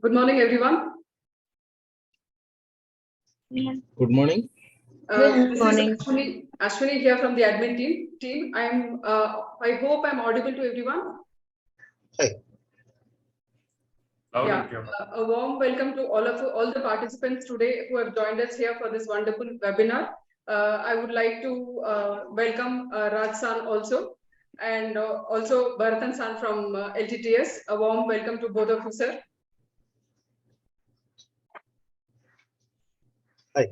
Good morning, everyone. Good morning. This is Ashwini here from the admin team. I hope I'm audible to everyone. Hi. A warm welcome to all the participants today who have joined us here for this wonderful webinar. I would like to welcome Raj San also, and also Bharatan San from LTTS. A warm welcome to both of you, sir. Hi.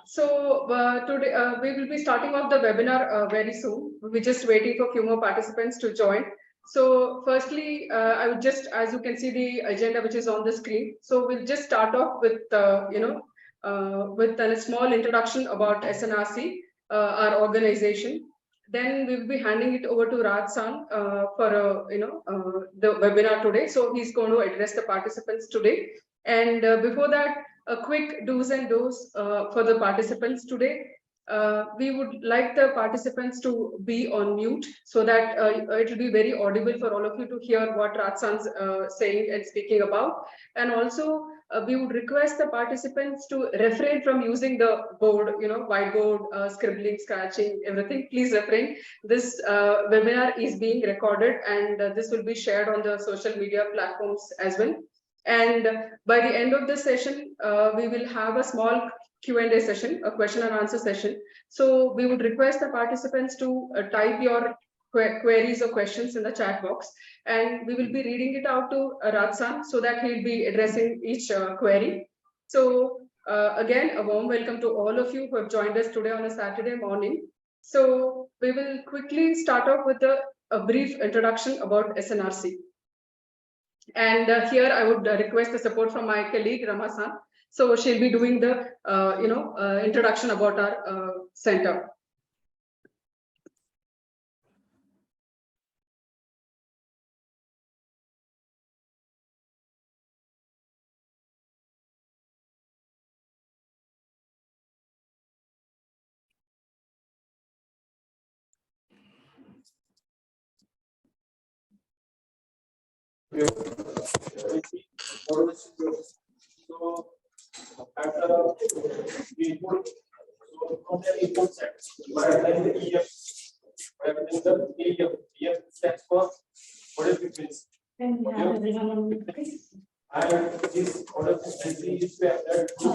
So today we will be starting off the webinar very soon. We're just waiting for a few more participants to join. So firstly, I would just, as you can see the agenda which is on the screen. So we'll just start off with, with a small introduction about SNRC, our organization. Then we will be handing it over to Raj San for, the webinar today. So he's going to address the participants today. And before that, a quick do's and don'ts for the participants today. We would like the participants to be on mute so that it will be very audible for all of you to hear what Ratsan's saying and speaking about. And also, we would request the participants to refrain from using the board, whiteboard, scribbling, scratching, everything. Please refrain. This webinar is being recorded and this will be shared on the social media platforms as well. And by the end of the session, we will have a small Q&A session, a question and answer session. So we would request the participants to type your queries or questions in the chat box, and we will be reading it out to Ratsan so that he'll be addressing each query. So again, a warm welcome to all of you who have joined us today on a Saturday morning. So we will quickly start off with a brief introduction about SNRC. And here I would request the support from my colleague Ramasan. So she'll be doing the introduction about our center. So at the input, so from the input set, by applying the EF, by applying the EF stands for what is frequency. And this order frequency is to apply to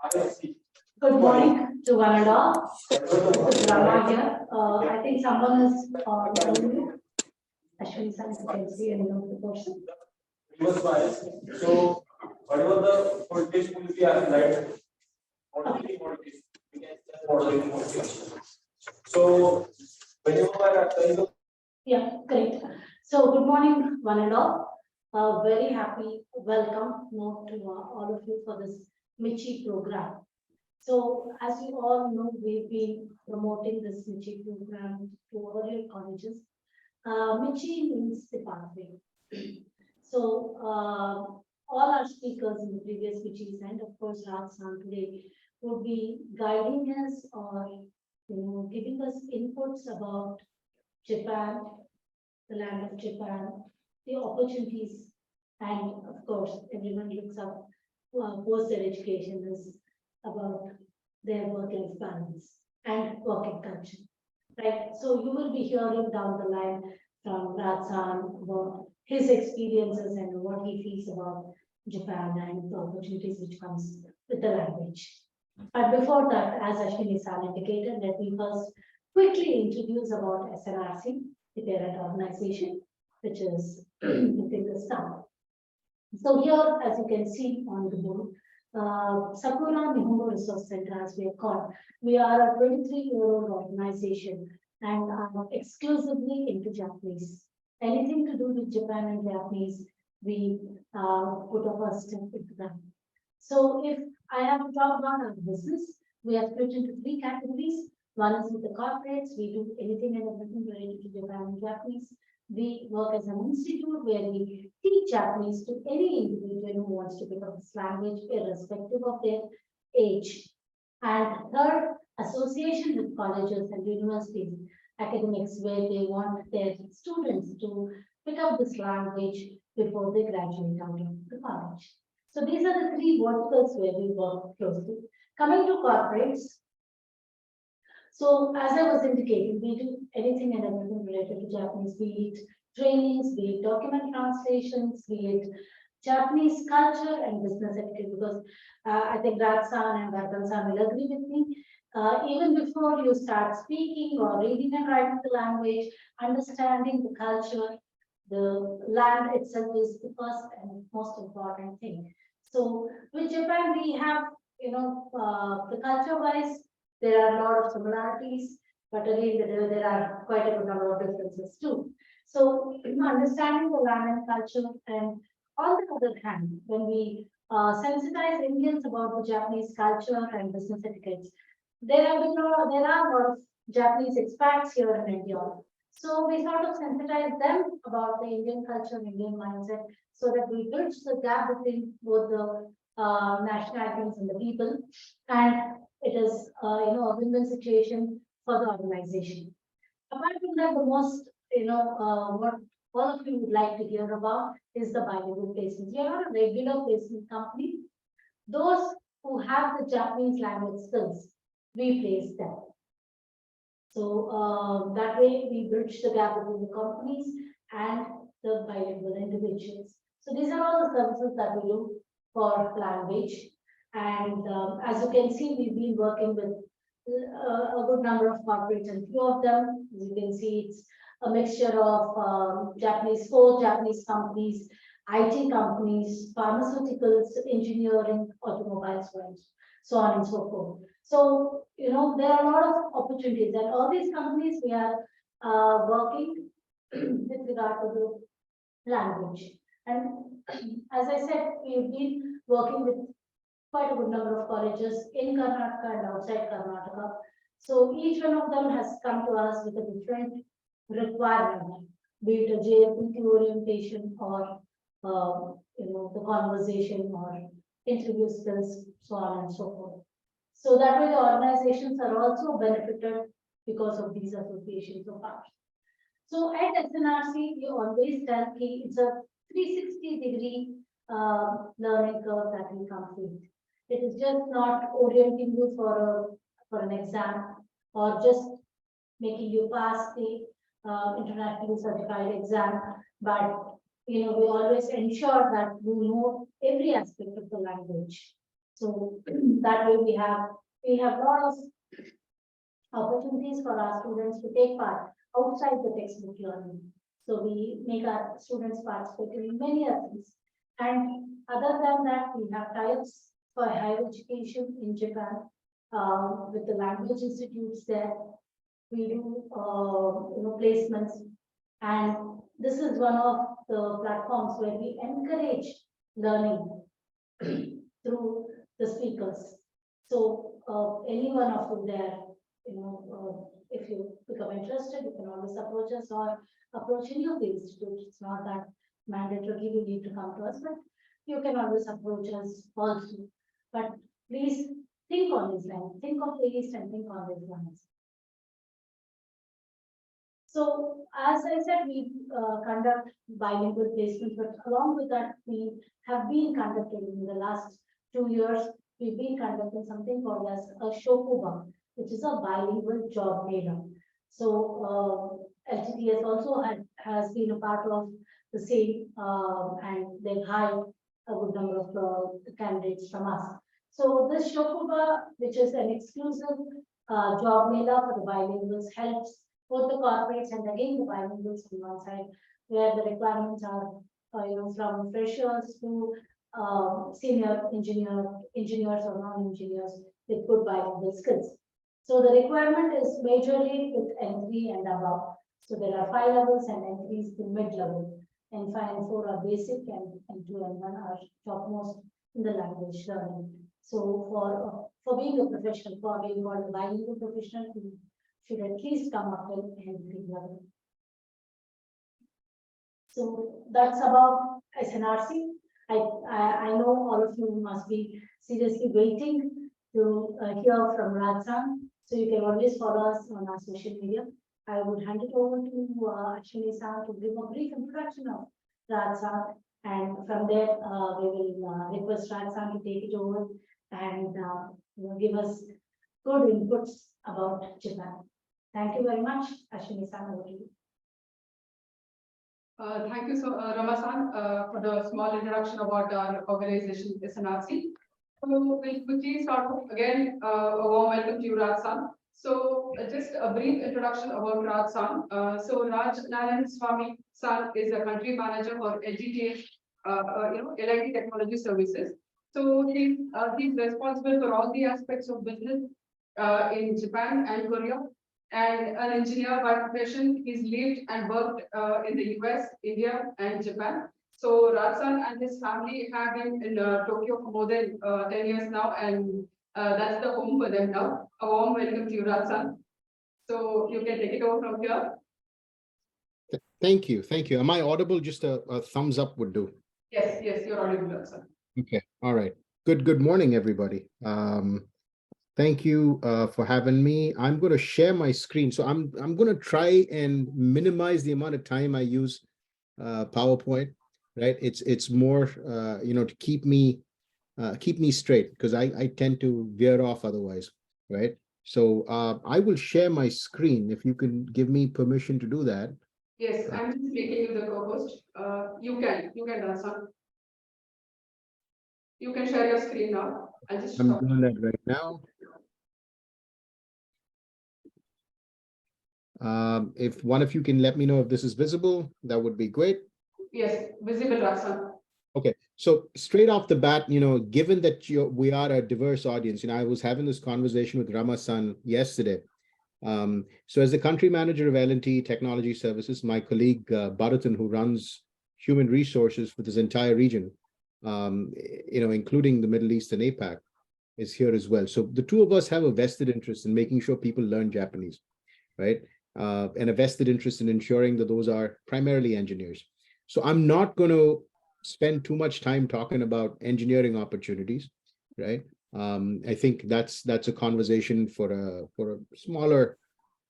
IFC. Good morning to one and all. This is Rama here. I think someone is telling you. Ashwini San, you can see any of the person. Reverse bias. So whatever the voltage will be applied, modeling voltage, we can say modeling voltage. So whenever I apply the Great. So good morning, one and all. Very happy welcome now to all of you for this Michi program. So as you all know, we've been promoting this Michi program to earlier colleges. Michi means the pathway. So all our speakers in the previous Michis and of course Raj San today would be guiding us or giving us inputs about Japan, the land of Japan, the opportunities, and of course everyone looks up post their education is about their work-life balance and working culture. Right. So you will be hearing down the line from Raj San about his experiences and what he feels about Japan and the opportunities which comes with the language. But before that, as Ashwini San indicated, let me first quickly introduce about SNRC, the parent organization, which is within the star. So here, as you can see on the board, Sakura Nihongo Resource Center, as we are called, we are a 23-year-old organization and are exclusively into Japanese. Anything to do with Japan and Japanese, we put a first step into that. So if I have to talk about our business, we are split into 3 categories. One is with the corporates, we do anything and everything related to Japan and Japanese. We work as an institute where we teach Japanese to any individual who wants to pick up this language, irrespective of their age. And third, association with colleges and universities, academics, where they want their students to pick up this language before they graduate out of the college. So these are the three verticals where we work closely. Coming to corporates, so as I was indicating, we do anything and everything related to Japanese, be it trainings, be it document translations, be it Japanese culture and business etiquette, because I think Raj-san and Ratan-san will agree with me. Even before you start speaking or reading and writing the language, understanding the culture, the land itself is the first and most important thing. So with Japan, we have, the culture-wise, there are a lot of similarities, but again, there are quite a good number of differences too. So understanding the land and culture, and on the other hand, when we sensitize Indians about the Japanese culture and business etiquettes, there are a lot of Japanese expats here in India. So we sort of sensitize them about the Indian culture and Indian mindset, so that we bridge the gap between both the nationalities and the people, and it is a win-win situation for the organization. Apart from that, the most what all of you would like to hear about is the bilingual placements. We are not a regular placement company. Those who have the Japanese language skills, we place them. So that way we bridge the gap between the companies and the bilingual individuals. So these are all the services that we do for language. And as you can see, we've been working with a good number of corporates, and few of them, as you can see, it's a mixture of four Japanese companies, IT companies, pharmaceuticals, engineering, automobiles, so on and so forth. So, there are a lot of opportunities, and all these companies we are working with regard to the language. And as I said, we've been working with quite a good number of colleges in Karnataka and outside Karnataka. So each one of them has come to us with a different requirement, be it a JLPT orientation or the conversation or interview skills, so on and so forth. So that way the organizations are also benefited because of these associations of ours. So at SNRC, we always tell it's a 360-degree learning curve that we complete. It is just not orienting you for an exam or just making you pass the internationally certified exam, but we always ensure that we know every aspect of the language. So that way we have a lot of opportunities for our students to take part outside the textbook learning. So we make our students participate in many things. And other than that, we have tie-ups for higher education in Japan with the language institutes there. We do placements, and this is one of the platforms where we encourage learning through the speakers. So any one of you there, if you become interested, you can always approach us or approach any of the institutes. It's not that mandatory you need to come to us, but you can always approach us also. But please think on this line, think of the East and think on these lines. So as I said, we conduct bilingual placements, but along with that, we have been conducting in the last 2 years, we've been conducting something called as a shokuba, which is a bilingual job mailer. So LTTS also has been a part of the same, and they've hired a good number of candidates from us. So this shokuba, which is an exclusive job mailer for the bilinguals, helps both the corporates and again the bilinguals on one side, where the requirements are from freshers to senior engineers or non-engineers with good bilingual skills. So the requirement is majorly with N3 and above. So there are 5 levels and N3 to mid-level. N5 and 4 are basic, and N2 and 1 are topmost in the language learning. So for being a professional, for being called a bilingual professional, you should at least come up with N3 level. So that's about SNRC. I know all of you must be seriously waiting to hear from Raj-san. So you can always follow us on our social media. I would hand it over to Ashwini-san to give a brief introduction of Raj-san And from there, we will request Raj-san to take it over and give us good inputs about Japan. Thank you very much. Ashwini-san, over to you. Thank you, Rama-san, for the small introduction about our organization, SNRC. So we'll quickly start off again. A warm welcome to you, Raj-san. So just a brief introduction about Raj-san. So Raj Narayanaswamy san is a country manager for LTTS, LIT Technology Services. So he's responsible for all the aspects of business in Japan and Korea. And an engineer by profession, he's lived and worked in the US, India, and Japan. So Raj-san and his family have been in Tokyo for more than 10 years now, and that's the home for them now. A warm welcome to you, Raj-san. So you can take it over from here. Thank you. Thank you. Am I audible? Just a thumbs up would do. Yes, you're audible, Raj-san. Okay. All right. Good morning, everybody. Thank you for having me. I'm going to share my screen. So I'm going to try and minimize the amount of time I use PowerPoint, right? It's more to keep me straight, because I tend to veer off otherwise, right? So I will share my screen if you can give me permission to do that. Yes, I'm just making you the co-host. You can, Raj-san. You can share your screen now. I'll just I'm stop. doing that right now. If one of you can let me know if this is visible, that would be great. Yes, visible, Raj-san. Okay, so straight off the bat, given that we are a diverse audience, I was having this conversation with Rama-san yesterday. So as the country manager of L&T Technology Services, my colleague Bharatan, who runs human resources for this entire region, including the Middle East and APAC, is here as well. So the two of us have a vested interest in making sure people learn Japanese, right? And a vested interest in ensuring that those are primarily engineers. So I'm not going to spend too much time talking about engineering opportunities, right? I think that's a conversation for a smaller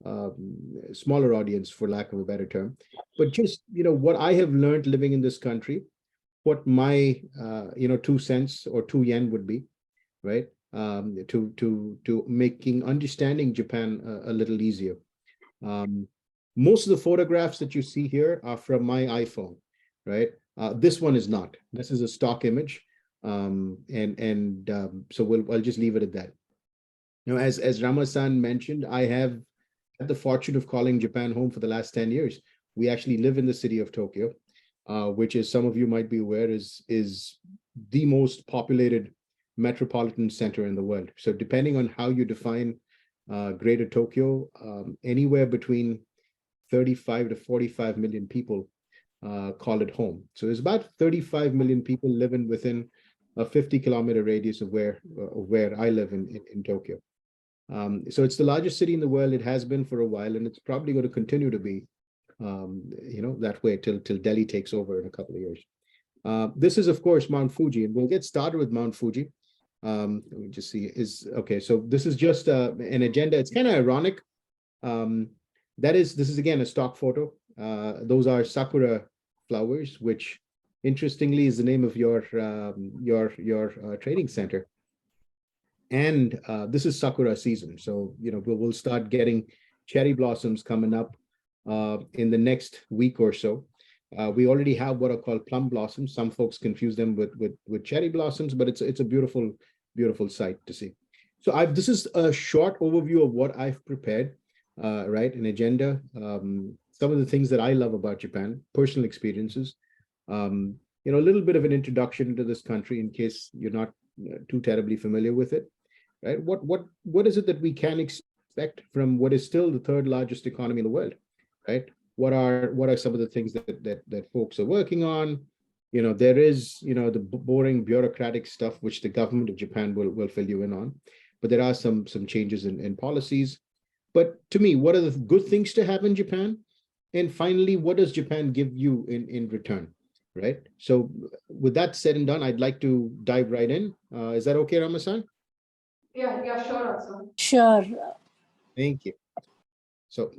audience, for lack of a better term. But just what I have learned living in this country, what my 2 cents or 2 yen would be, right? To making understanding Japan a little easier. Most of the photographs that you see here are from my iPhone, right? This one is not. This is a stock image, so I'll just leave it at that. As Rama-san mentioned, I have had the fortune of calling Japan home for the last 10 years. We actually live in the city of Tokyo, which, is some of you might be aware, is the most populated metropolitan center in the world. So depending on how you define Greater Tokyo, anywhere between 35 to 45 million people call it home. So there's about 35 million people living within a 50-kilometer radius of where I live in Tokyo. So it's the largest city in the world. It has been for a while, and it's probably going to continue to be that way till Delhi takes over in a couple of years. This is, of course, Mount Fuji, and we'll get started with Mount Fuji. Let me just see. Okay, so this is just an agenda. It's kind of ironic. This is again a stock photo. Those are sakura flowers, which interestingly is the name of your training center. And this is sakura season, so we'll start getting cherry blossoms coming up in the next week or so. We already have what are called plum blossoms. Some folks confuse them with cherry blossoms, but it's a beautiful sight to see. So this is a short overview of what I've prepared, right? An agenda, some of the things that I love about Japan, personal experiences, a little bit of an introduction to this country in case you're not too terribly familiar with it, right? What is it that we can expect from what is still the third largest economy in the world, right? What are some of the things that folks are working on? There is, the boring bureaucratic stuff, which the government of Japan will fill you in on, but there are some changes in policies. But to me, what are the good things to have in Japan? And finally, what does Japan give you in return, right? So with that said and done, I'd like to dive right in. Is that okay, Rama-san? Yeah, sure, Raj-san. Sure. Thank you. So,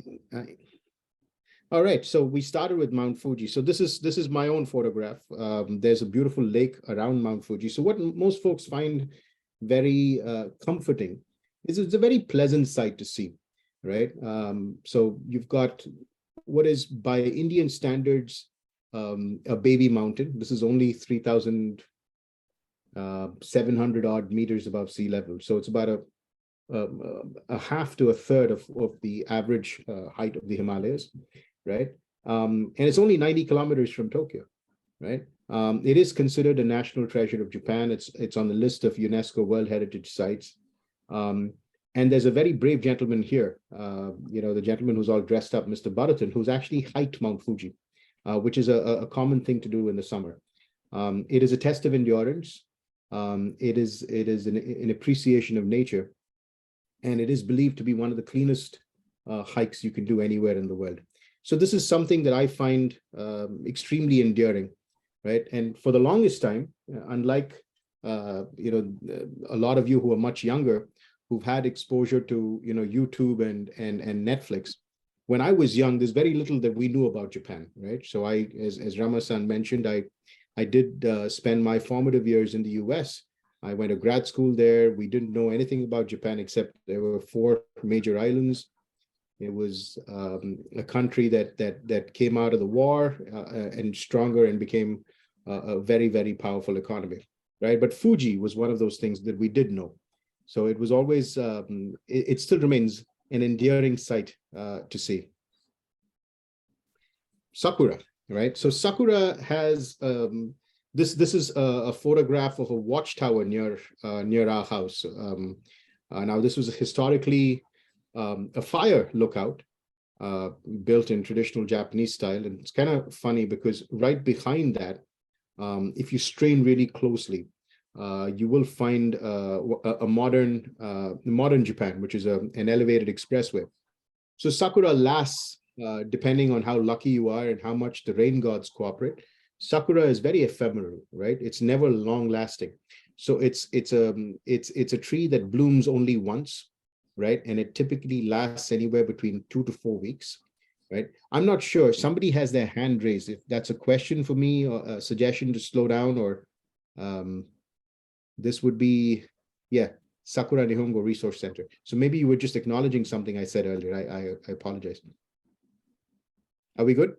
All right, so we started with Mount Fuji. So this is my own photograph. There's a beautiful lake around Mount Fuji. So what most folks find very comforting is it's a very pleasant sight to see, right? So you've got what is by Indian standards a baby mountain. This is only 3,700 odd meters above sea level. So it's about a half to a third of the average height of the Himalayas, right? And it's only 90 kilometers from Tokyo, right? It is considered a national treasure of Japan. It's on the list of UNESCO World Heritage Sites. And there's a very brave gentleman here, the gentleman who's all dressed up, Mr. Bharatan, who's actually hiked Mount Fuji, which is a common thing to do in the summer. It is a test of endurance. It is an appreciation of nature. And it is believed to be one of the cleanest hikes you can do anywhere in the world. So this is something that I find extremely endearing, right? And for the longest time, unlike a lot of you who are much younger, who've had exposure to YouTube and Netflix, when I was young, there's very little that we knew about Japan, right? So as Rama-san mentioned, I did spend my formative years in the US. I went to grad school there. We didn't know anything about Japan except there were 4 major islands. It was a country that came out of the war and stronger and became a very, very powerful economy, right? But Fuji was one of those things that we did know. So it was always, it still remains an endearing sight to see. Sakura, right? So Sakura has, this is a photograph of a watchtower near our house. Now this was historically a fire lookout built in traditional Japanese style. And it's kind of funny because right behind that, if you strain really closely, you will find a modern Japan, which is an elevated expressway. So Sakura lasts, depending on how lucky you are and how much the rain gods cooperate. Sakura is very ephemeral, right? It's never long lasting. So it's a tree that blooms only once, right? And it typically lasts anywhere between 2 to 4 weeks, right? I'm not sure. Somebody has their hand raised. If that's a question for me or a suggestion to slow down, or this would be, yeah, Sakura Nihongo Resource Center. So maybe you were just acknowledging something I said earlier. I apologize. Are we good?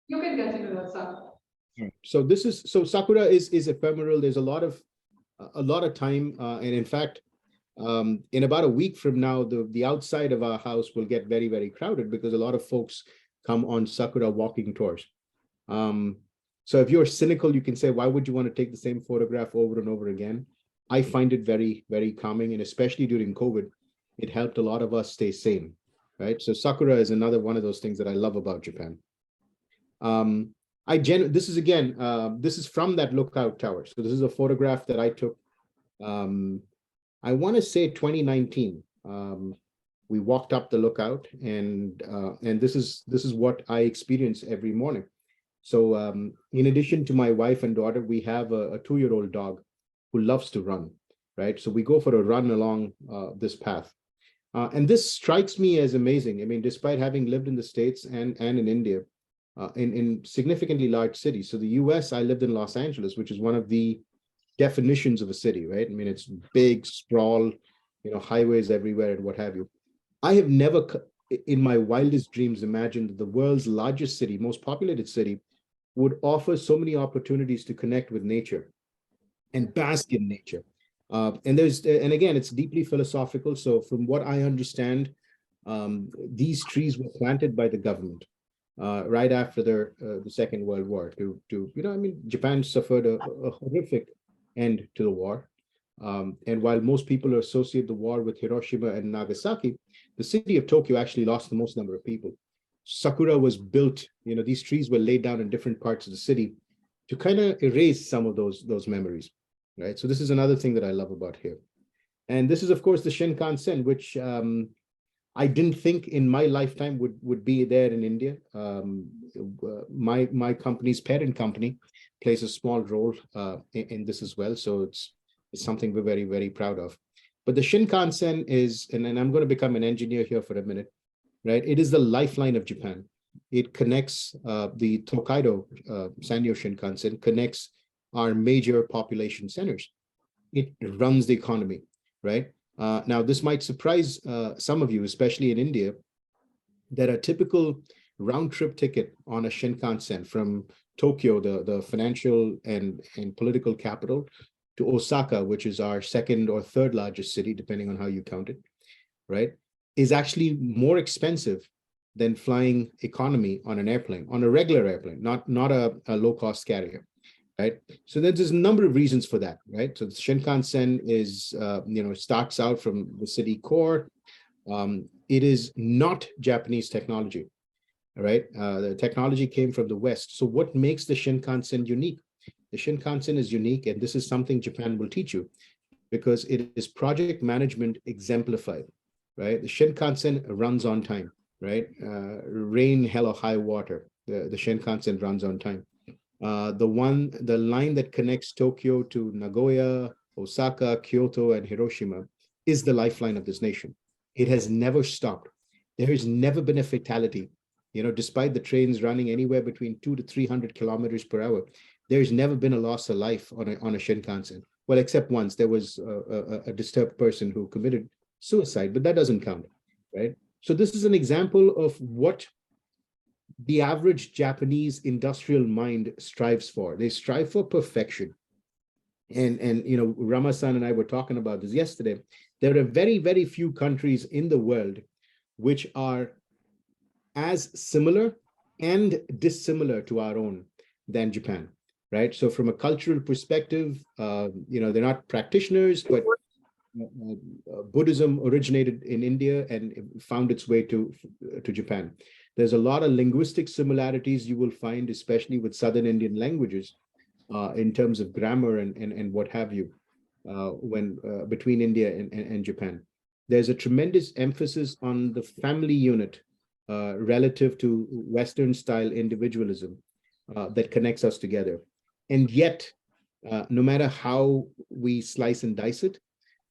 You can continue that, sir. So Sakura is ephemeral. There's a lot of time, and in fact, in about a week from now, the outside of our house will get very, very crowded because a lot of folks come on Sakura walking tours. So if you're cynical, you can say, why would you want to take the same photograph over and over again? I find it very, very calming, and especially during COVID, it helped a lot of us stay sane, right? So Sakura is another one of those things that I love about Japan. This is from that lookout tower. So this is a photograph that I took, I want to say 2019. We walked up the lookout, and this is what I experience every morning. So in addition to my wife and daughter, we have a 2-year-old dog who loves to run, right? So we go for a run along this path. And this strikes me as amazing. I mean, despite having lived in the States and in India, in significantly large cities. So the US, I lived in Los Angeles, which is one of the definitions of a city, right? I mean, it's big, sprawl, highways everywhere and what have you. I have never, in my wildest dreams, imagined that the world's largest city, most populated city, would offer so many opportunities to connect with nature and bask in nature. And again, it's deeply philosophical. So from what I understand, these trees were planted by the government right after the Second World War Japan suffered a horrific end to the war. And while most people associate the war with Hiroshima and Nagasaki, the city of Tokyo actually lost the most number of people. Sakura was built, these trees were laid down in different parts of the city to kind of erase some of those memories, right? So this is another thing that I love about here. And this is, of course, the Shinkansen, which I didn't think in my lifetime would be there in India. My company's parent company plays a small role in this as well. So it's something we're very, very proud of. But the Shinkansen is, and I'm going to become an engineer here for a minute, right? It is the lifeline of Japan. it connects the Tokaido Sanyo Shinkansen, connects our major population centers. It runs the economy, right? Now, this might surprise some of you, especially in India, that a typical round trip ticket on a Shinkansen from Tokyo, the financial and political capital, to Osaka, which is our second or third largest city, depending on how you count it, right, is actually more expensive than flying economy on an airplane, on a regular airplane, not a low-cost carrier, right? So there's a number of reasons for that, right? So the Shinkansen is, starts out from the city core. It is not Japanese technology, right? The technology came from the West. So what makes the Shinkansen unique? The Shinkansen is unique, and this is something Japan will teach you, because it is project management exemplified, right? The Shinkansen runs on time, right? Rain, hell, or high water, the Shinkansen runs on time. The line that connects Tokyo to Nagoya, Osaka, Kyoto, and Hiroshima is the lifeline of this nation. It has never stopped. There has never been a fatality. Despite the trains running anywhere between 200 to 300 kilometers per hour, there's never been a loss of life on a Shinkansen. Well, except once there was a disturbed person who committed suicide, but that doesn't count, right? So this is an example of what the average Japanese industrial mind strives for. They strive for perfection. And Rama-san and I were talking about this yesterday. There are very, very few countries in the world which are as similar and dissimilar to our own than Japan, right? So from a cultural perspective, they're not practitioners, but Buddhism originated in India and found its way to Japan. There's a lot of linguistic similarities you will find, especially with Southern Indian languages, in terms of grammar and what have you, when between India and Japan. There's a tremendous emphasis on the family unit relative to Western style individualism that connects us together. And yet, no matter how we slice and dice it,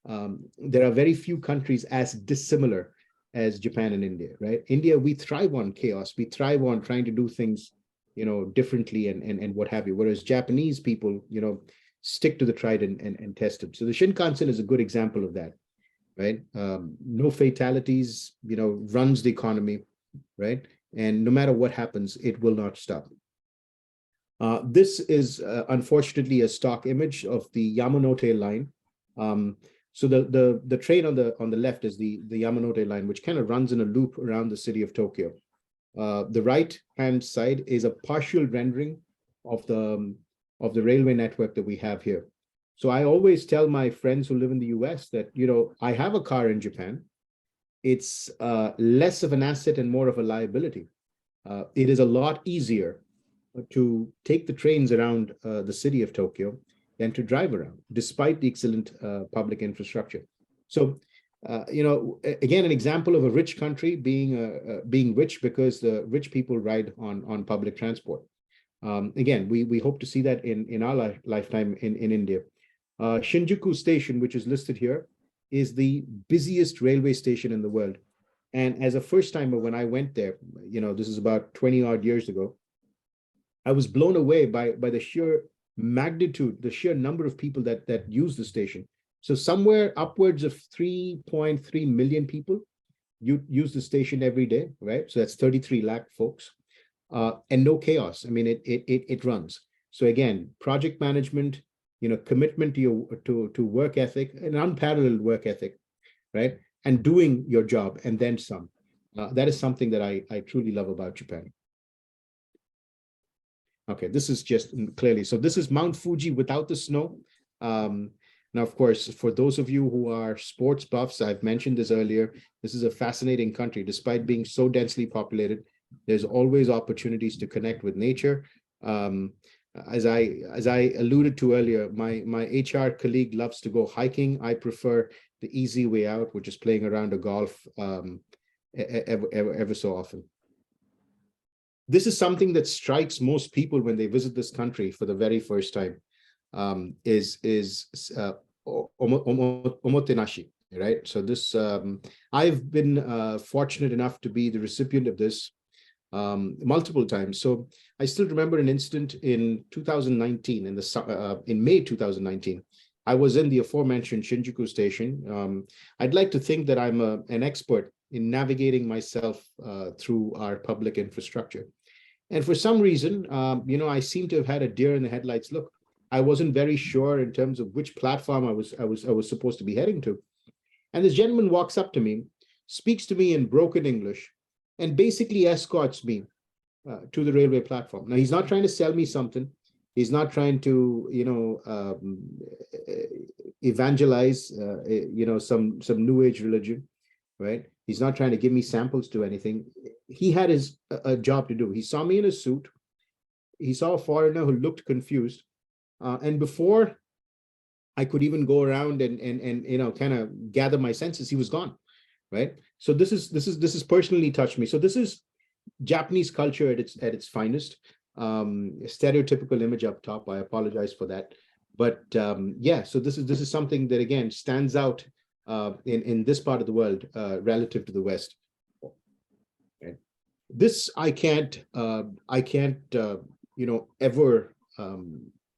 there are very few countries as dissimilar as Japan and India, right? India, we thrive on chaos. We thrive on trying to do things, differently and what have you. Whereas Japanese people, stick to the tried and tested. So the Shinkansen is a good example of that, right? No fatalities, runs the economy, right? And no matter what happens, it will not stop. This is unfortunately a stock image of the Yamanote line. So the train on the left is the Yamanote line, which kind of runs in a loop around the city of Tokyo. The right-hand side is a partial rendering of the railway network that we have here. So I always tell my friends who live in the US that, I have a car in Japan. It's less of an asset and more of a liability. It is a lot easier to take the trains around the city of Tokyo than to drive around, despite the excellent public infrastructure. So, again, an example of a rich country being rich because the rich people ride on public transport. Again, we hope to see that in our lifetime in India. Shinjuku Station, which is listed here, is the busiest railway station in the world. And as a first timer, when I went there, this is about 20 odd years ago, I was blown away by the sheer magnitude, the sheer number of people that use the station. So somewhere upwards of 3.3 million people use the station every day, right? So that's 33 lakh folks, and no chaos. I mean, it runs. So again, project management, commitment to work ethic, an unparalleled work ethic, right? And doing your job and then some. That is something that I truly love about Japan. Okay, this is just clearly. So this is Mount Fuji without the snow. Now, of course, for those of you who are sports buffs, I've mentioned this earlier, this is a fascinating country. Despite being so densely populated, there's always opportunities to connect with nature. As I alluded to earlier, my HR colleague loves to go hiking. I prefer the easy way out, which is playing around a golf ever so often. This is something that strikes most people when they visit this country for the very first time, is omotenashi, right? So this, I've been fortunate enough to be the recipient of this multiple times. So I still remember an incident in 2019, in May 2019. I was in the aforementioned Shinjuku station. I'd like to think that I'm an expert in navigating myself through our public infrastructure. And for some reason, I seem to have had a deer in the headlights look. I wasn't very sure in terms of which platform I was supposed to be heading to. And this gentleman walks up to me, speaks to me in broken English, and basically escorts me to the railway platform. Now, he's not trying to sell me something. He's not trying to, evangelize, some new age religion, right? He's not trying to give me samples to anything. He had a job to do. He saw me in a suit. He saw a foreigner who looked confused. And before I could even go around and kind of gather my senses, he was gone, right? So this is personally touched me. So this is Japanese culture at its finest. Stereotypical image up top. I apologize for that, but yeah. So this is something that again stands out in this part of the world relative to the West. Okay. This I can't ever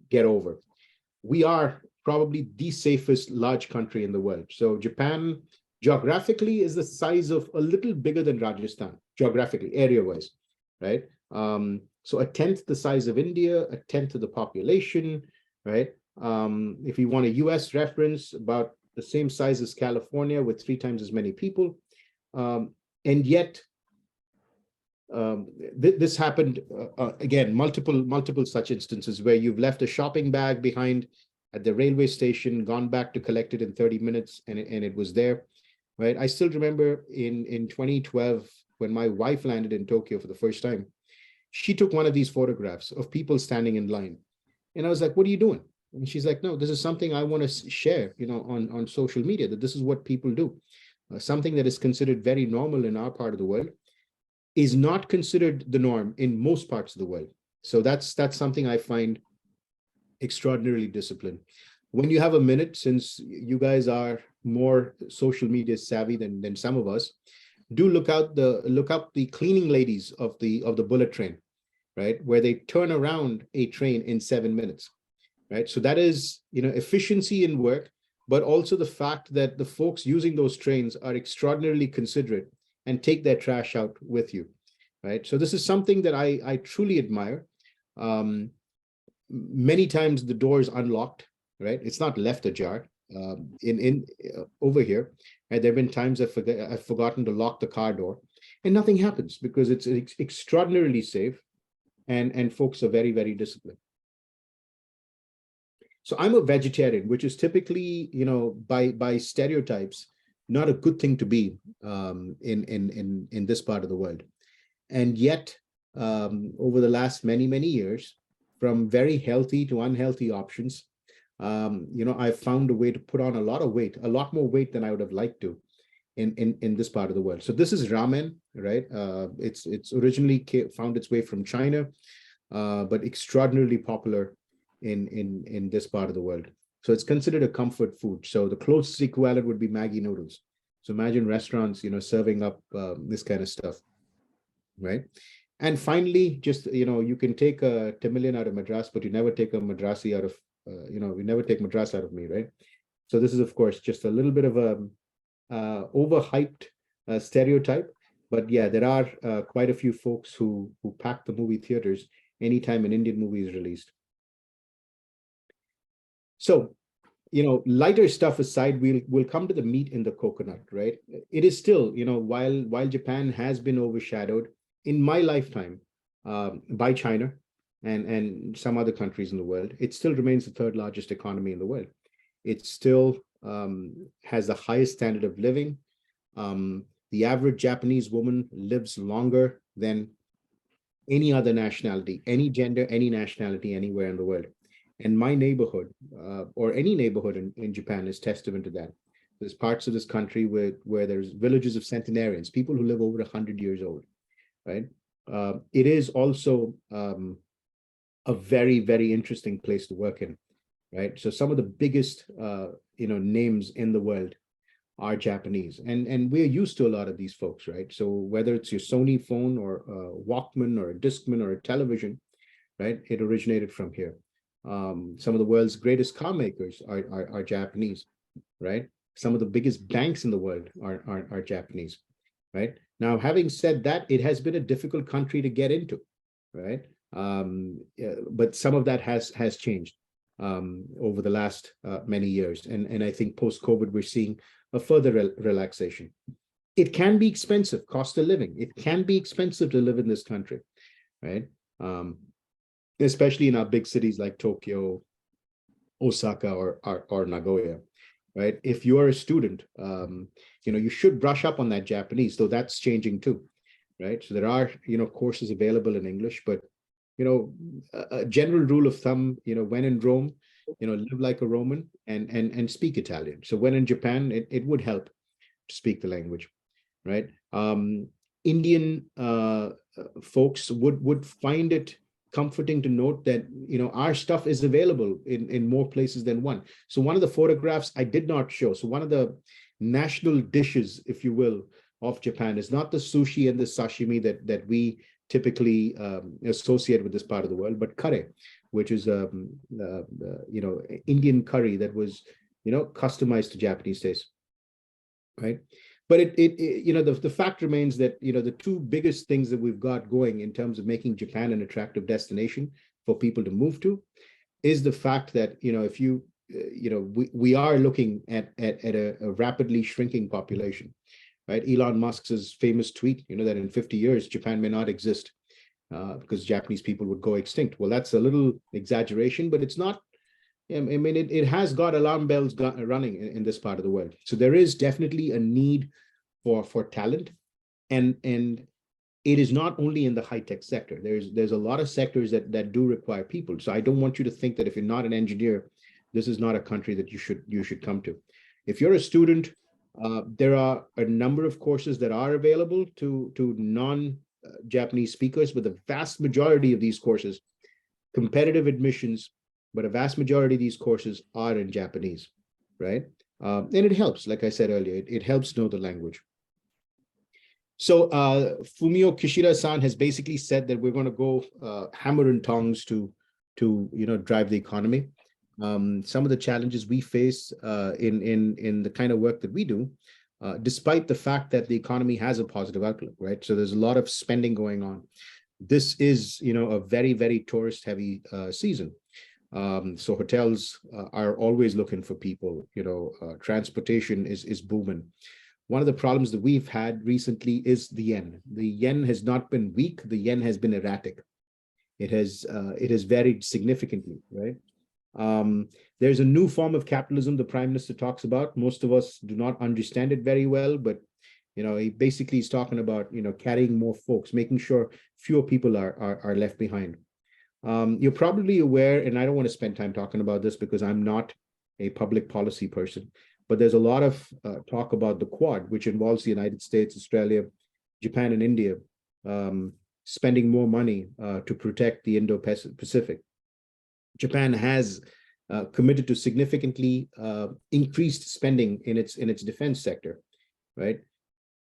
get over. We are probably the safest large country in the world. So Japan geographically is the size of a little bigger than Rajasthan, geographically, area-wise, right? So a tenth the size of India, a tenth of the population, right? If you want a US reference, about the same size as California with 3 times as many people. And yet, this happened, again, multiple such instances where you've left a shopping bag behind at the railway station, gone back to collect it in 30 minutes, and it was there, right? I still remember in 2012, when my wife landed in Tokyo for the first time, she took one of these photographs of people standing in line. And I was like, what are you doing? And she's like, no, this is something I want to share, on social media, that this is what people do. Something that is considered very normal in our part of the world is not considered the norm in most parts of the world. So that's something I find extraordinarily disciplined. When you have a minute, since you guys are more social media savvy than some of us, do look up the cleaning ladies of the bullet train, right? Where they turn around a train in 7 minutes, right? So that is, efficiency in work, but also the fact that the folks using those trains are extraordinarily considerate and take their trash out with you, right? So this is something that I truly admire. Many times the door is unlocked, right? It's not left ajar. Over here, right? There have been times I've forgotten to lock the car door, and nothing happens because it's extraordinarily safe, and folks are very, very disciplined. So I'm a vegetarian, which is typically, by stereotypes, not a good thing to be in this part of the world. And yet, over the last many years, from very healthy to unhealthy options, I've found a way to put on a lot of weight, a lot more weight than I would have liked to in this part of the world. So this is ramen, right? It's originally found its way from China, but extraordinarily popular in this part of the world. So it's considered a comfort food. So the closest equivalent would be Maggi noodles. So imagine restaurants, serving up this kind of stuff, right? And finally, just, you can take a Tamilian out of Madras, but you never take a Madrasi out of, you never take Madras out of me, right? So this is, of course, just a little bit of a overhyped stereotype. But yeah, there are quite a few folks who pack the movie theaters anytime an Indian movie is released. So, lighter stuff aside, we'll come to the meat in the coconut, right? It is still, while Japan has been overshadowed in my lifetime by China and some other countries in the world, it still remains the 3rd largest economy in the world. It still has the highest standard of living. The average Japanese woman lives longer than any other nationality, any gender, any nationality, anywhere in the world. And my neighborhood, or any neighborhood in Japan, is testament to that. There's parts of this country where there's villages of centenarians, people who live over 100 years old, right? It is also a very, very interesting place to work in, right? So some of the biggest, names in the world are Japanese, and we're used to a lot of these folks, right? So whether it's your Sony phone or a Walkman or a Discman or a television, right? It originated from here. Some of the world's greatest car makers are Japanese, right? Some of the biggest banks in the world are Japanese, right? Now, having said that, it has been a difficult country to get into, right? But some of that has changed over the last many years, and I think post-COVID we're seeing a further relaxation. It can be expensive, cost of living. It can be expensive to live in this country, right? Especially in our big cities like Tokyo, Osaka, or Nagoya, right? If you are a student, you should brush up on that Japanese, though that's changing too, right? So there are, courses available in English, but, a general rule of thumb, when in Rome, live like a Roman and speak Italian. So when in Japan, it would help to speak the language, right? Indian folks would find it comforting to note that our stuff is available in more places than one. So one of the photographs I did not show. So one of the national dishes, if you will, of Japan is not the sushi and the sashimi that we typically associate with this part of the world, but curry, which is Indian curry that was customized to Japanese taste, right? But the fact remains that the two biggest things that we've got going in terms of making Japan an attractive destination for people to move to is the fact that if we are looking at a rapidly shrinking population, right? Elon Musk's famous tweet, that in 50 years Japan may not exist because Japanese people would go extinct. Well, that's a little exaggeration, but it's not. I mean, it has got alarm bells running in this part of the world. So there is definitely a need for talent, and it is not only in the high-tech sector. There's a lot of sectors that do require people. So I don't want you to think that if you're not an engineer, this is not a country that you should come to. If you're a student, there are a number of courses that are available to non-Japanese speakers, but the vast majority of these courses, competitive admissions, but a vast majority of these courses are in Japanese, right? And it helps, like I said earlier, it helps know the language. So Fumio Kishida-san has basically said that we're going to go hammer and tongs to drive the economy. Some of the challenges we face in the kind of work that we do, despite the fact that the economy has a positive outlook, right? So there's a lot of spending going on. This is, a very, very tourist-heavy season. So hotels are always looking for people. Transportation is booming. One of the problems that we've had recently is the yen. The yen has not been weak. The yen has been erratic. It has varied significantly, right? There's a new form of capitalism the Prime Minister talks about. Most of us do not understand it very well, but he basically is talking about carrying more folks, making sure fewer people are left behind. You're probably aware, and I don't want to spend time talking about this because I'm not a public policy person, but there's a lot of talk about the Quad, which involves the United States, Australia, Japan, and India, spending more money to protect the Indo-Pacific. Japan has committed to significantly increased spending in its defense sector, right?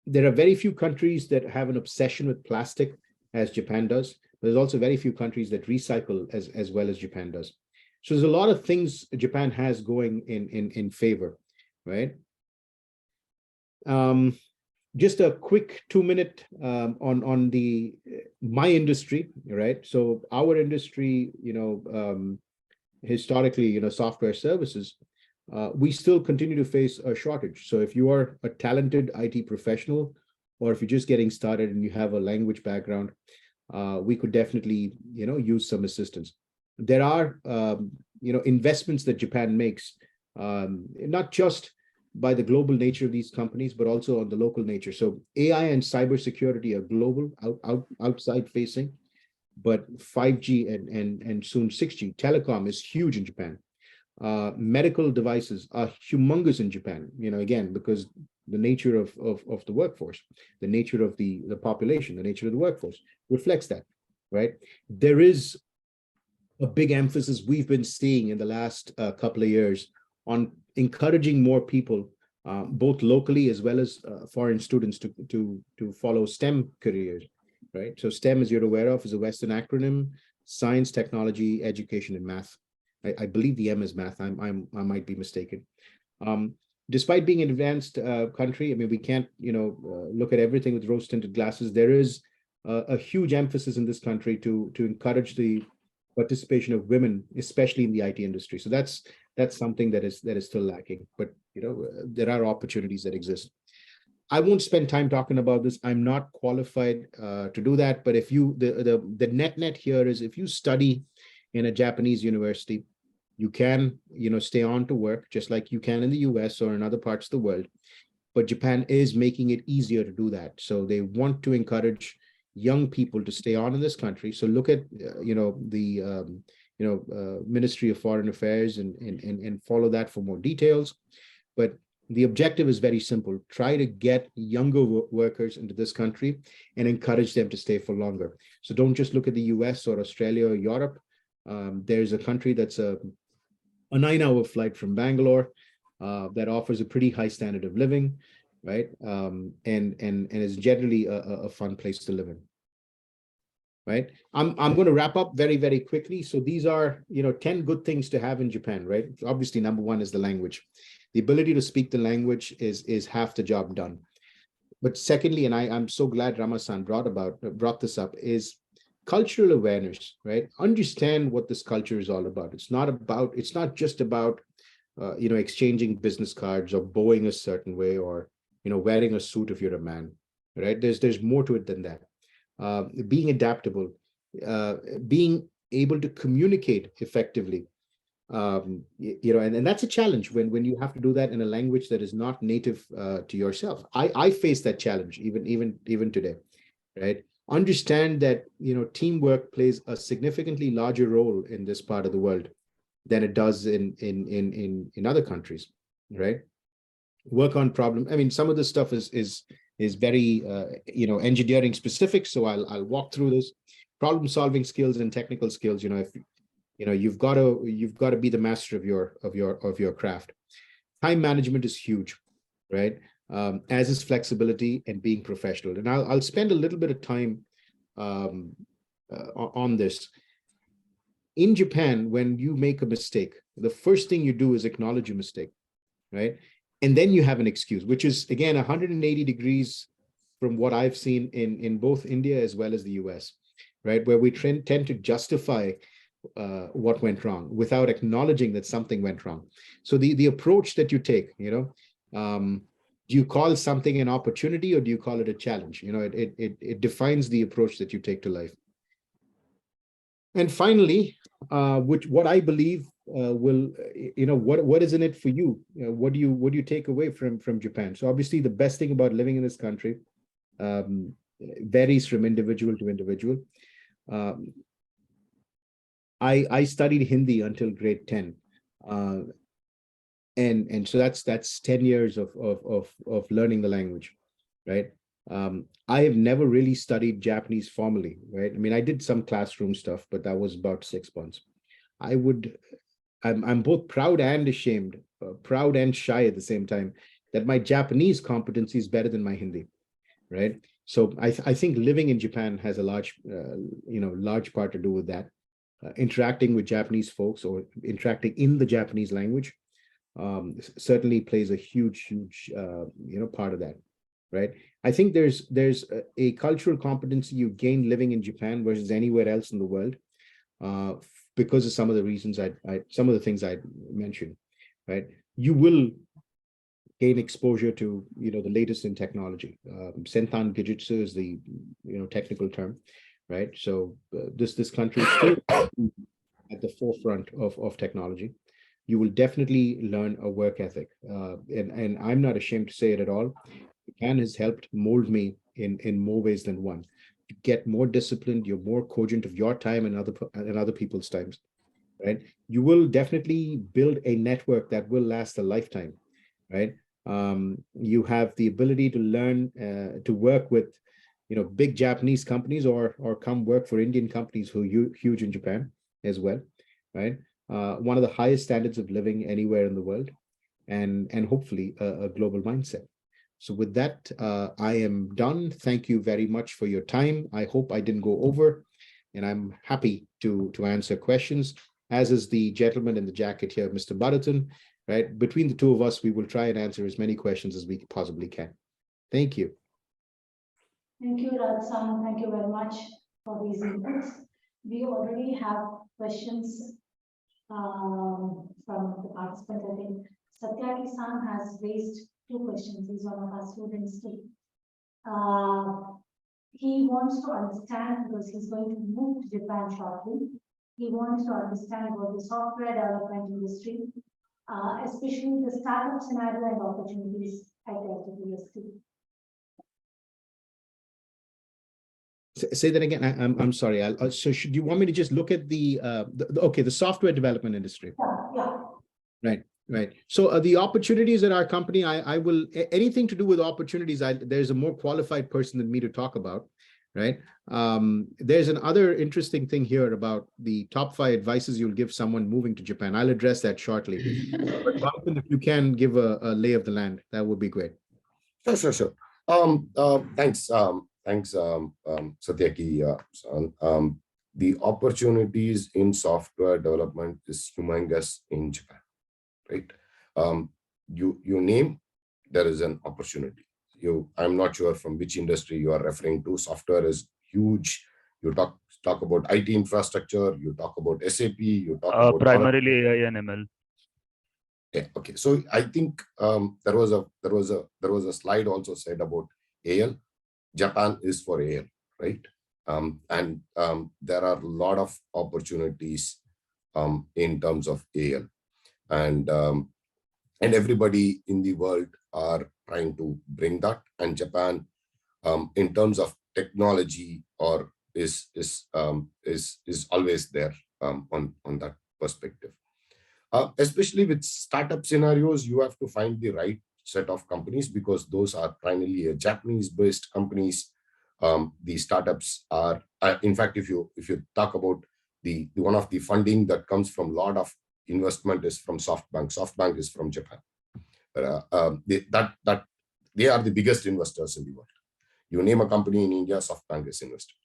There are very few countries that have an obsession with plastic as Japan does. There's also very few countries that recycle as well as Japan does. So there's a lot of things Japan has going in favor, right? Just a quick 2-minute on my industry, right? So our industry, historically, software services, we still continue to face a shortage. So if you are a talented IT professional, or if you're just getting started and you have a language background, we could definitely, use some assistance. There are, investments that Japan makes, not just by the global nature of these companies, but also on the local nature. So AI and cybersecurity are global, outside facing, but 5G and soon 6G telecom is huge in Japan. Medical devices are humongous in Japan, again, because the nature of the workforce, the nature of the population, the nature of the workforce reflects that, right? There is a big emphasis we've been seeing in the last couple of years on encouraging more people both locally as well as foreign students to follow STEM careers, right? So STEM, as you're aware of, is a Western acronym: science, technology, education, and math. I believe the M is math. I might be mistaken. Despite being an advanced country, I mean, we can't, look at everything with rose-tinted glasses. There is a huge emphasis in this country to encourage the participation of women, especially in the IT industry. So that's something that is still lacking. But there are opportunities that exist. I won't spend time talking about this. I'm not qualified to do that. But if you the net here is, if you study in a Japanese university, you can stay on to work just like you can in the US or in other parts of the world. But Japan is making it easier to do that. So they want to encourage young people to stay on in this country. So look at the Ministry of Foreign Affairs and follow that for more details. But the objective is very simple: try to get younger workers into this country and encourage them to stay for longer. So don't just look at the US or Australia or Europe. There's a country that's a 9-hour flight from Bangalore that offers a pretty high standard of living, right? And is generally a fun place to live in. Right. I'm going to wrap up very, very quickly. So these are, 10 good things to have in Japan, right? Obviously, number one is the language. The ability to speak the language is half the job done. But secondly, and I'm so glad Rama-san brought this up, is cultural awareness, right? Understand what this culture is all about. It's not just about exchanging business cards or bowing a certain way or wearing a suit if you're a man, right? There's more to it than that. Being adaptable, being able to communicate effectively, and that's a challenge when you have to do that in a language that is not native to yourself. I face that challenge even today, right? Understand that teamwork plays a significantly larger role in this part of the world than it does in other countries, right? Work on problem. I mean, some of this stuff is very engineering specific, so I'll walk through this. Problem solving skills and technical skills. If you've got to be the master of your craft. Time management is huge, right? As is flexibility and being professional. And I'll spend a little bit of time on this. In Japan, when you make a mistake, the first thing you do is acknowledge your mistake, right? And then you have an excuse, which is, again, 180 degrees from what I've seen in both India as well as the US, right? Where we tend to justify what went wrong without acknowledging that something went wrong. So the approach that you take, do you call something an opportunity or do you call it a challenge? It defines the approach that you take to life. And finally, what I believe will, what is in it for you? What do you take away from Japan? So obviously, the best thing about living in this country varies from individual to individual. I studied Hindi until grade 10, and so that's 10 years of learning the language, right? I have never really studied Japanese formally, right? I mean, I did some classroom stuff, but that was about 6 months. I'm both proud and ashamed, proud and shy at the same time, that my Japanese competency is better than my Hindi, right? So I think living in Japan has a large part to do with that. Interacting with Japanese folks or interacting in the Japanese language certainly plays a huge part of that, right? I think there's a cultural competency you gain living in Japan versus anywhere else in the world because of some of the reasons some of the things I mentioned, right? You will gain exposure to the latest in technology. Sentan Gijutsu is the technical term, right? So this country is still at the forefront of technology. You will definitely learn a work ethic, and I'm not ashamed to say it at all. Japan has helped mold me in more ways than one. You get more disciplined. You're more cogent of your time and other people's times, right? You will definitely build a network that will last a lifetime, right? You have the ability to learn to work with big Japanese companies or come work for Indian companies who are huge in Japan as well, right? One of the highest standards of living anywhere in the world. and hopefully a global mindset. So with that, I am done. Thank you very much for your time. I hope I didn't go over, and I'm happy to answer questions, as is the gentleman in the jacket here, Mr. Bharatan. Right, between the two of us, we will try and answer as many questions as we possibly can. Thank you. Thank you, Raj-san. Thank you very much for these inputs. We already have questions from the participants. I think Satyaki-san has raised 2 questions. He's one of our students too. He wants to understand, because he's going to move to Japan shortly. He wants to understand about the software development industry, especially the startup scenario and opportunities at LTTS. Say that again. I'm sorry. So should you want me to just look at the software development industry? Yeah. Right. So the opportunities at our company, I will, anything to do with opportunities, there's a more qualified person than me to talk about, right? There's another interesting thing here about the top 5 advices you'll give someone moving to Japan. I'll address that shortly. But Jonathan, if you can give a lay of the land, that would be great. Sure. Thanks, Satyaki. The opportunities in software development is humongous in Japan, right? You name, there is an opportunity. I'm not sure from which industry you are referring to. Software is huge. You talk about IT infrastructure. You talk about SAP. You talk about primarily AI and ML. Yeah, okay. So I think there was a slide also said about AL. Japan is for AL, right? And there are a lot of opportunities in terms of AL, and everybody in the world are trying to bring that. And Japan, in terms of technology, or is always there on that perspective. Especially with startup scenarios, you have to find the right set of companies, because those are primarily Japanese-based companies. The startups are, in fact, if you talk about the one of the funding that comes from a lot of investment is from SoftBank. SoftBank is from Japan. They are the biggest investors in the world. You name a company in India, SoftBank is invested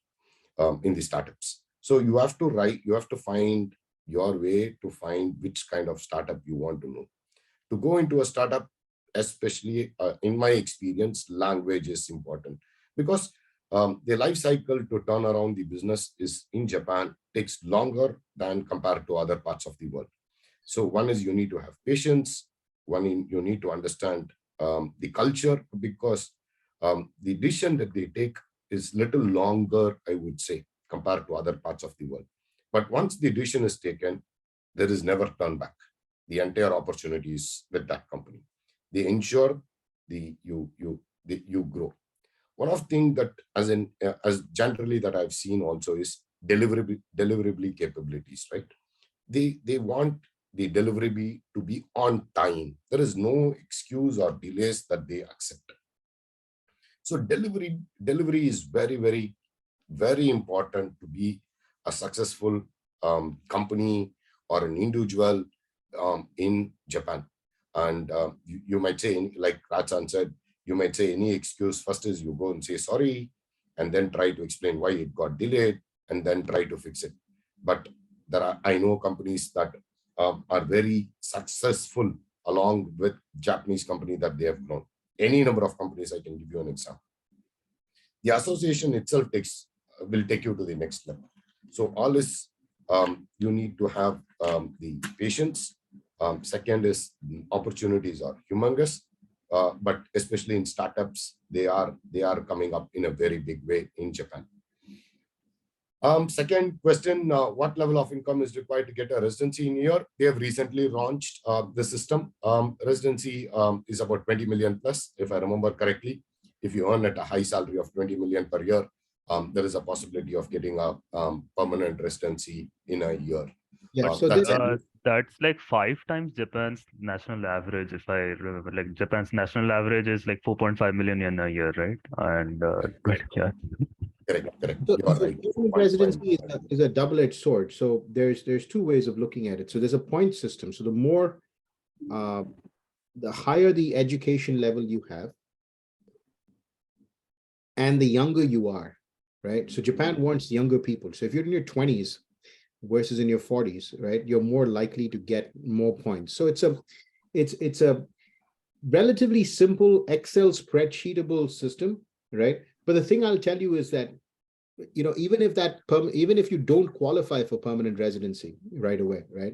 in the startups. So you have to find your way to find which kind of startup you want to know. To go into a startup, especially in my experience, language is important, because the life cycle to turn around the business is in Japan takes longer than compared to other parts of the world. So one is you need to have patience. You need to understand the culture, because the decision that they take is little longer, I would say, compared to other parts of the world. But once the decision is taken, there is never turn back. The entire opportunity is with that company. They ensure you grow. One of the things that as generally that I've seen also is deliverability capabilities, right? They want the delivery to be on time. There is no excuse or delays that they accept. So delivery is very, very, very important to be a successful company or an individual in Japan. And you might say, like Rachan said, you might say any excuse. First is you go and say sorry, and then try to explain why it got delayed, and then try to fix it. But I know companies that are very successful along with Japanese company that they have grown. Any number of companies, I can give you an example. The association itself will take you to the next level. So all is you need to have the patience. Second is the opportunities are humongous, but especially in startups, they are coming up in a very big way in Japan. Second question, what level of income is required to get a residency in a year? They have recently launched the system. Residency is about 20 million plus, if I remember correctly. If you earn at a high salary of 20 million per year, there is a possibility of getting a permanent residency in a year. Yeah, so that's like 5 times Japan's national average, if I remember. Like Japan's national average is like 4.5 million yen a year, right? And yeah. Correct. So, You are right. residency is a double-edged sword. So there's 2 ways of looking at it. So there's a point system. So the the higher the education level you have, and the younger you are, right? So Japan wants younger people. So if you're in your 20s versus in your 40s, right, you're more likely to get more points. So it's a relatively simple Excel spreadsheetable system, right? But the thing I'll tell you is that, you know, even if you don't qualify for permanent residency right away, right?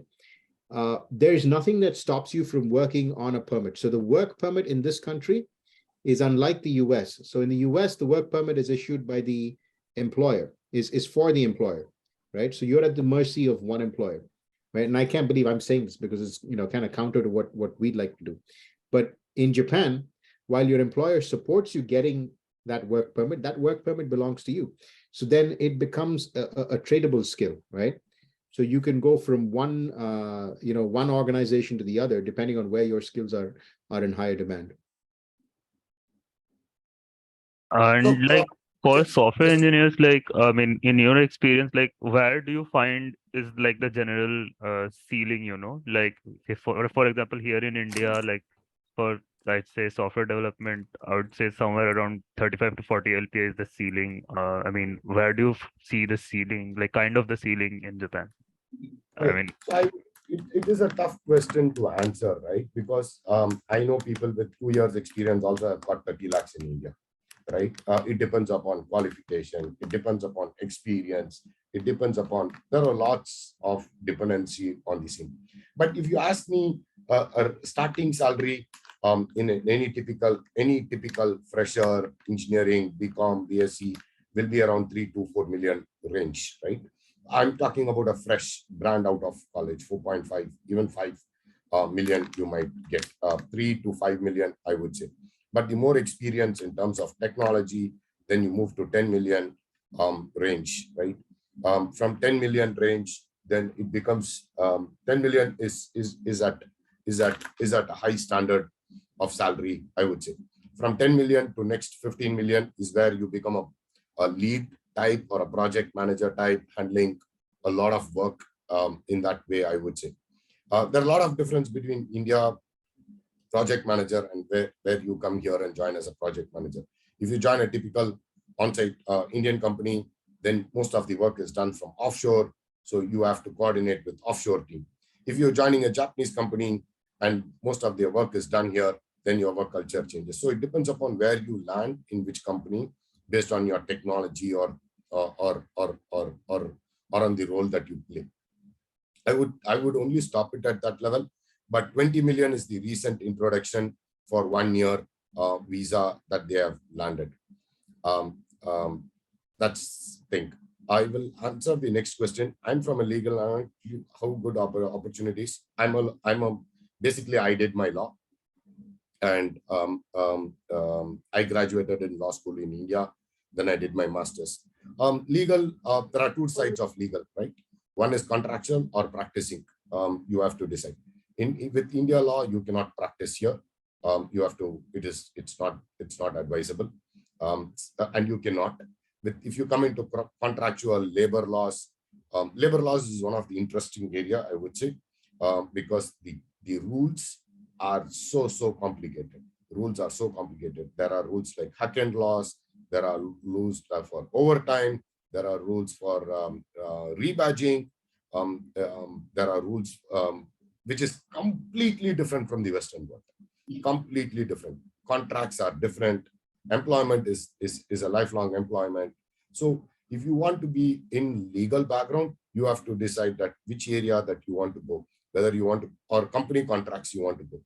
There's nothing that stops you from working on a permit. So the work permit in this country is unlike the US. So in the US, the work permit is issued by the employer, is for the employer, right? So you're at the mercy of one employer, right? And I can't believe I'm saying this because it's, you know, kind of counter to what we'd like to do. But in Japan, while your employer supports you getting that work permit belongs to you. So then it becomes a tradable skill, right? So you can go from one organization to the other, depending on where your skills are in higher demand. And So, like for just, software just engineers, like I mean, in your experience, like where do you find is like the general ceiling, you know? Like if for example, here in India, like for let's say software development, I would say somewhere around 35 to 40 LPA is the ceiling. I mean, where do you see the ceiling, like kind of the ceiling in Japan? I right. mean, So it is a tough question to answer, right? Because I know people with 2 years experience also have got 30 lakhs in India, right? It depends upon qualification, it depends upon experience, it depends upon, there are lots of dependency on the scene. But if you ask me, a starting salary in any typical fresher engineering, BCom, BSc will be around 3 to 4 million range, right? I'm talking about a fresh brand out of college, 4.5, even 5 million you might get, 3 to 5 million, I would say. But the more experience in terms of technology, then you move to 10 million range, right? From 10 million range, then it becomes 10 million is at a high standard of salary, I would say. From 10 million to next 15 million is where you become a lead type or a project manager type, handling a lot of work in that way, I would say. There are a lot of difference between India project manager and where you come here and join as a project manager. If you join a typical on-site Indian company, then most of the work is done from offshore. So you have to coordinate with offshore team. If you're joining a Japanese company and most of their work is done here, then your work culture changes. So it depends upon where you land in which company based on your technology or on the role that you play. I would only stop it at that level, but 20 million is the recent introduction for 1 year visa that they have landed. That's thing. I will answer the next question. I'm from a legal, how good opportunities. Basically I did my law, and I graduated in law school in India. Then I did my master's. Legal, there are two sides of legal, right? One is contractual or practicing. You have to decide. With India law, you cannot practice here. You have to. It's not advisable, and you cannot. If you come into contractual labor laws is one of the interesting area, I would say, because the rules are so complicated. Rules are so complicated. There are rules like Hackend laws. There are rules for overtime. There are rules for rebadging. There are rules which is completely different from the Western world. Completely different. Contracts are different. Employment is a lifelong employment. So if you want to be in legal background, you have to decide that which area that you want to go, whether you want to, or company contracts you want to go.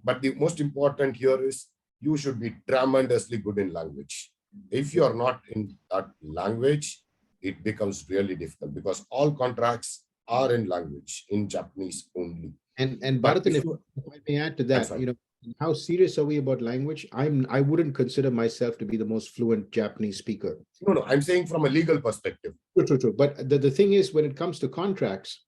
But the most important here is you should be tremendously good in language. If you are not in that language, it becomes really difficult because all contracts are in language, in Japanese only. And But Bharatan, if if I may add to That's that, right. you know, how serious are we about language? I wouldn't consider myself to be the most fluent Japanese speaker. No, I'm saying from a legal perspective. True. But the thing is, when it comes to contracts,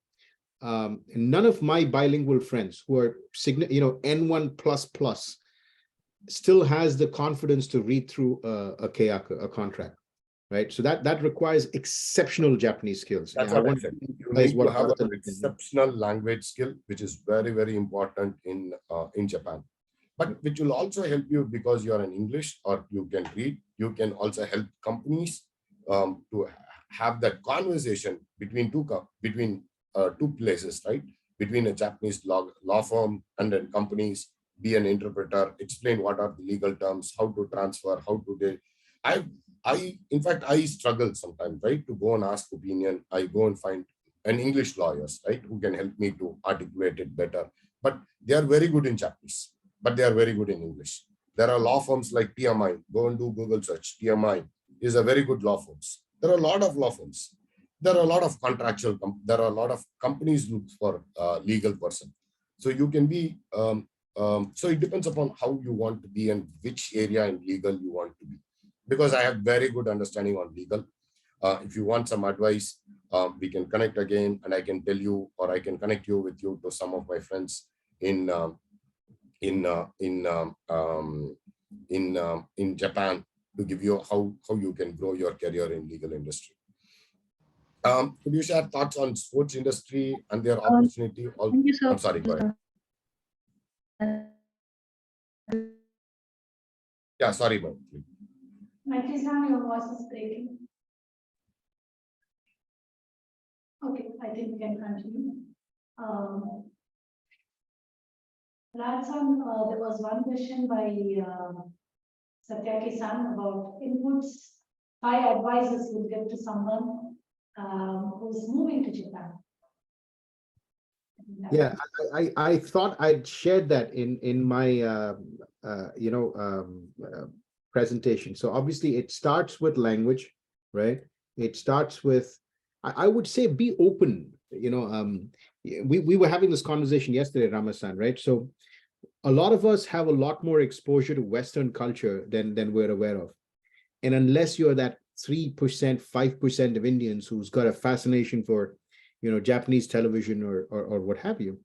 none of my bilingual friends who are N1++ still has the confidence to read through a KYAK, a contract, right? So that requires exceptional Japanese skills. That's I what I want said. to You emphasize need to what have Bharatan an is saying. exceptional language skill, which is very important in Japan. but which will also help you because you are in English or you can read. You can also help companies to have that conversation between two places, right? Between a Japanese law firm and then companies, be an interpreter, explain what are the legal terms, how to transfer, how to do. In fact, I struggle sometimes, right, to go and ask opinion. I go and find an English lawyers, right, who can help me to articulate it better. But they are very good in Japanese, but they are very good in English. There are law firms like TMI. Go and do Google search. TMI is a very good law firms. There are a lot of law firms. There are a lot of contractual. There are a lot of companies look for legal person. So you can be. So it depends upon how you want to be and which area in legal you want to be. Because I have very good understanding on legal. If you want some advice, we can connect again, and I can tell you, or I can connect you with you to some of my friends in Japan to give you how you can grow your career in legal industry. Could you share thoughts on sports industry and their opportunity? Thank you so I'm sorry, go ahead. Yeah, sorry, ma'am. Maitri-san, your voice is breaking. Okay, I think we can continue. Raj-san, there was one question by Satyaki-san about inputs. 5 advices would give to someone who's moving to Japan. Yeah, I thought I'd shared that in my presentation. So obviously it starts with language, right? It starts with, I would say, be open. We were having this conversation yesterday, Ramasan, right? So a lot of us have a lot more exposure to Western culture than we're aware of. And unless you're that 3%, 5% of Indians who's got a fascination for, Japanese television or what have you,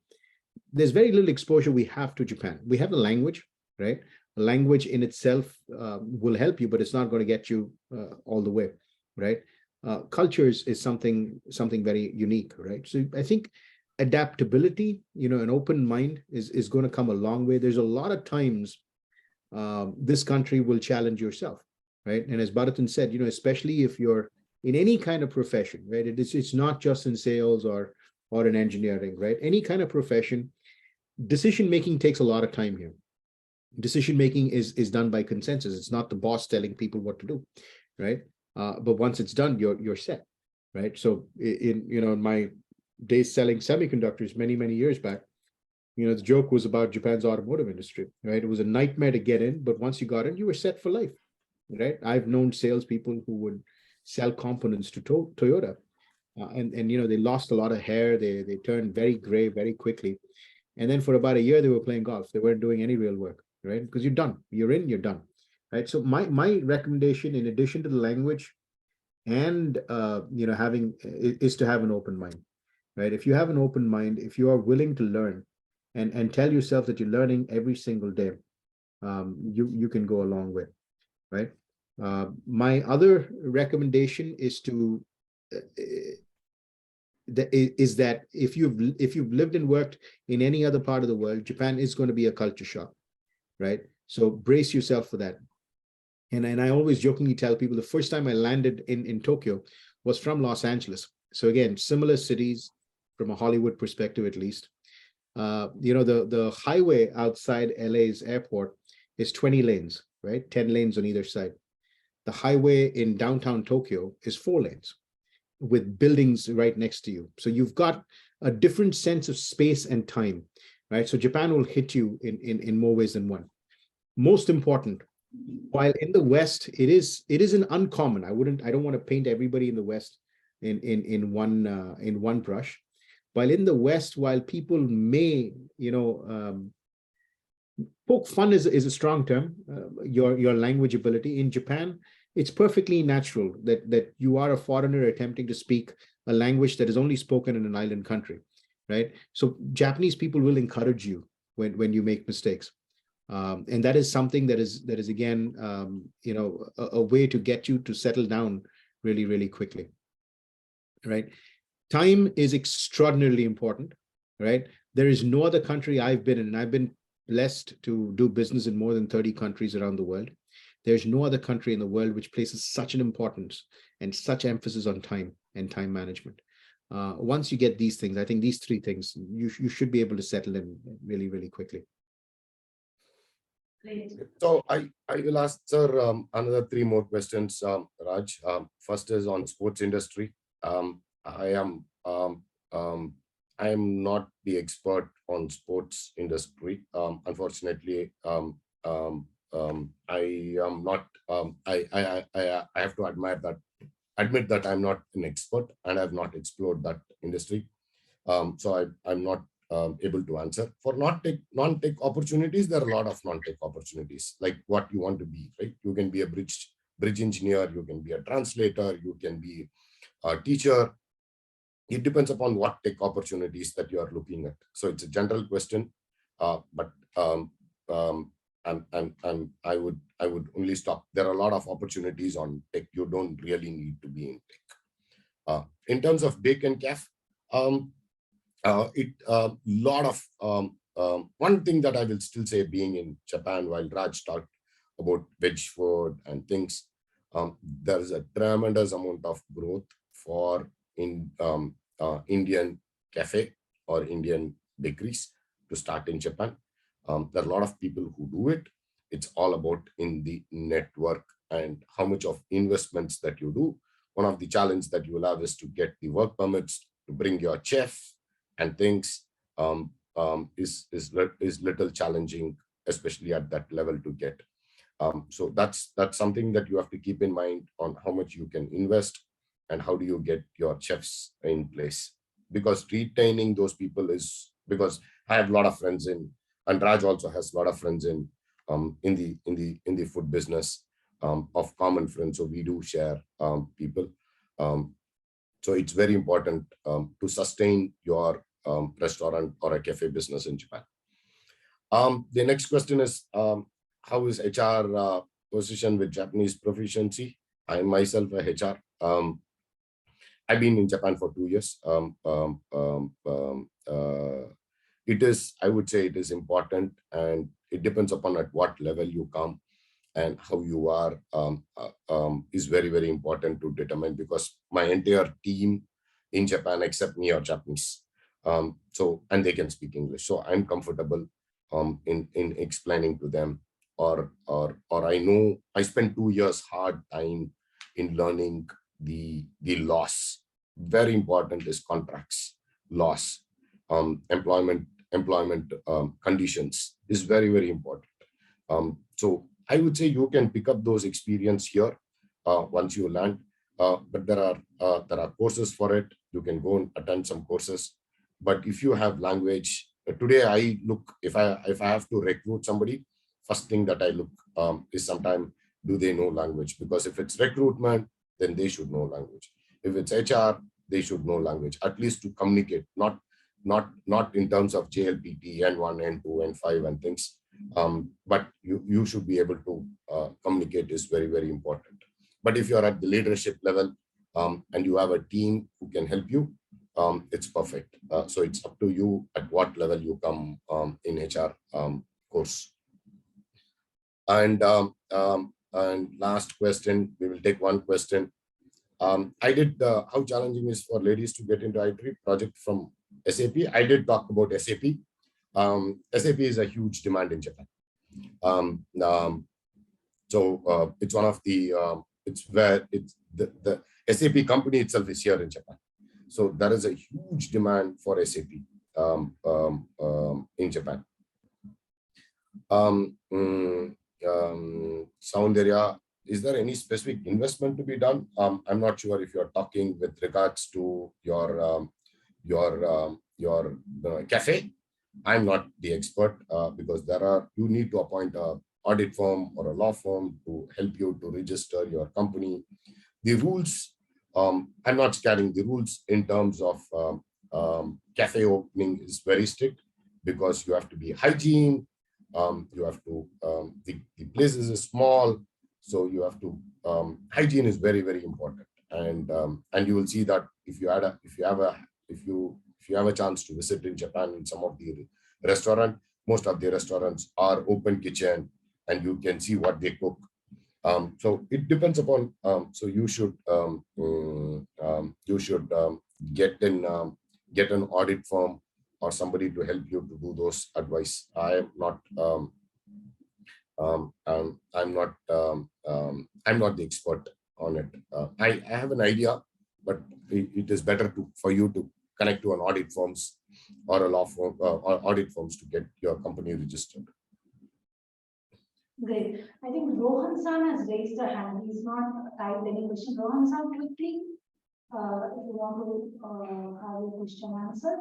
there's very little exposure we have to Japan. We have the language, right? The language in itself will help you, but it's not going to get you all the way, right? Cultures is something very unique, right? So I think adaptability, an open mind is going to come a long way. There's a lot of times this country will challenge yourself, right? And as Bharatan said, especially if you're in any kind of profession, right? It's not just in sales or in engineering, right? Any kind of profession, decision-making takes a lot of time here. Decision-making is done by consensus. It's not the boss telling people what to do, right? But once it's done, you're set, right? So in my days selling semiconductors many years back, the joke was about Japan's automotive industry, right? It was a nightmare to get in, but once you got in, you were set for life, right? I've known salespeople who would sell components to Toyota, and they lost a lot of hair. They turned very gray very quickly, and then for about a year they were playing golf. They weren't doing any real work, right? Because you're done. You're in. You're done, right? So my recommendation, in addition to the language, and having is to have an open mind, right? If you have an open mind, if you are willing to learn, and tell yourself that you're learning every single day, you can go a long way, right? My other recommendation is that if you've lived and worked in any other part of the world, Japan is going to be a culture shock, right? So brace yourself for that. And I always jokingly tell people the first time I landed in Tokyo was from Los Angeles. So again, similar cities from a Hollywood perspective, at least. The highway outside LA's airport is 20 lanes, right? 10 lanes on either side. The highway in downtown Tokyo is 4 lanes with buildings right next to you. So you've got a different sense of space and time, right? So Japan will hit you in more ways than one. Most important, while in the West, it is an uncommon. I don't want to paint everybody in the West in one brush. While in the West, while people may, poke fun is a strong term, your language ability. In Japan, it's perfectly natural that you are a foreigner attempting to speak a language that is only spoken in an island country, right? So Japanese people will encourage you when you make mistakes. And that is something that is again, a way to get you to settle down really, really quickly, right? Time is extraordinarily important, right? There is no other country I've been in, and I've been blessed to do business in more than 30 countries around the world. There's no other country in the world which places such an importance and such emphasis on time and time management. Once you get these things, I think these three things, you should be able to settle in really, really quickly. Great. So I will ask sir another three more questions, Raj. First is on sports industry. I am not the expert on sports industry. Unfortunately, I am not. I have to admit that I'm not an expert and I've not explored that industry. So I'm not able to answer. For non-tech opportunities, there are a lot of non-tech opportunities, like what you want to be, right? You can be a bridge engineer, you can be a translator, you can be a teacher. It depends upon what tech opportunities that you are looking at. So it's a general question, but I would only stop. There are a lot of opportunities on tech. You don't really need to be in tech. In terms of bake and caf, lot of one thing that I will still say, being in Japan, while Raj talked about veg food and things, there is a tremendous amount of growth for Indian cafe or Indian bakeries to start in Japan. There are a lot of people who do it. It's all about in the network and how much of investments that you do. One of the challenges that you will have is to get the work permits to bring your chef and things, is little challenging, especially at that level to get. So that's something that you have to keep in mind on how much you can invest and how do you get your chefs in place. Because retaining those people is, because I have a lot of friends in, and Raj also has a lot of friends in the food business, of common friends. So we do share people. So it's very important to sustain your restaurant or a cafe business in Japan. The next question is, how is HR position with Japanese proficiency? I myself a HR. I've been in Japan for 2 years. It is, I would say, it is important, and it depends upon at what level you come and how you are, is very, very important to determine, because my entire team in Japan except me are Japanese. So, and they can speak English. So I'm comfortable in explaining to them, or I know I spent 2 years hard time in learning the laws. Very important is contracts, laws, employment conditions is very, very important. So I would say you can pick up those experience here once you land, but there are courses for it. You can go and attend some courses. But if you have language, today I look, if I have to recruit somebody, first thing that I look is sometimes, do they know language? Because if it's recruitment, then they should know language. If it's HR, they should know language, at least to communicate, not in terms of JLPT, N1, N2, N5 and things. But you should be able to communicate is very, very important. But if you're at the leadership level and you have a team who can help you, it's perfect. So it's up to you at what level you come in HR course. And last question, we will take one question. I did, how challenging is for ladies to get into IT project from SAP? I did talk about SAP. SAP is a huge demand in Japan. So it's one of the, it's where it's the SAP company itself is here in Japan. So there is a huge demand for SAP in Japan. Soundarya, is there any specific investment to be done? I'm not sure if you're talking with regards to your cafe. I'm not the expert because you need to appoint an audit firm or a law firm to help you to register your company. The rules, I'm not scaring the rules in terms of cafe opening is very strict, because you have to be hygiene. You have to, the place is small, so you have to, hygiene is very, very important. And you will see that if you have a chance to visit in Japan in some of the restaurant, most of the restaurants are open kitchen and you can see what they cook. So it depends upon, so you should get an audit firm or somebody to help you to do those advice. I'm not the expert on it. I have an idea, but it is better for you to connect to an audit firms or a law firm or audit firms to get your company registered. Great. I think Rohan San has raised a hand. He's not typed any question. Rohan San, quickly, if you want to have your question answered,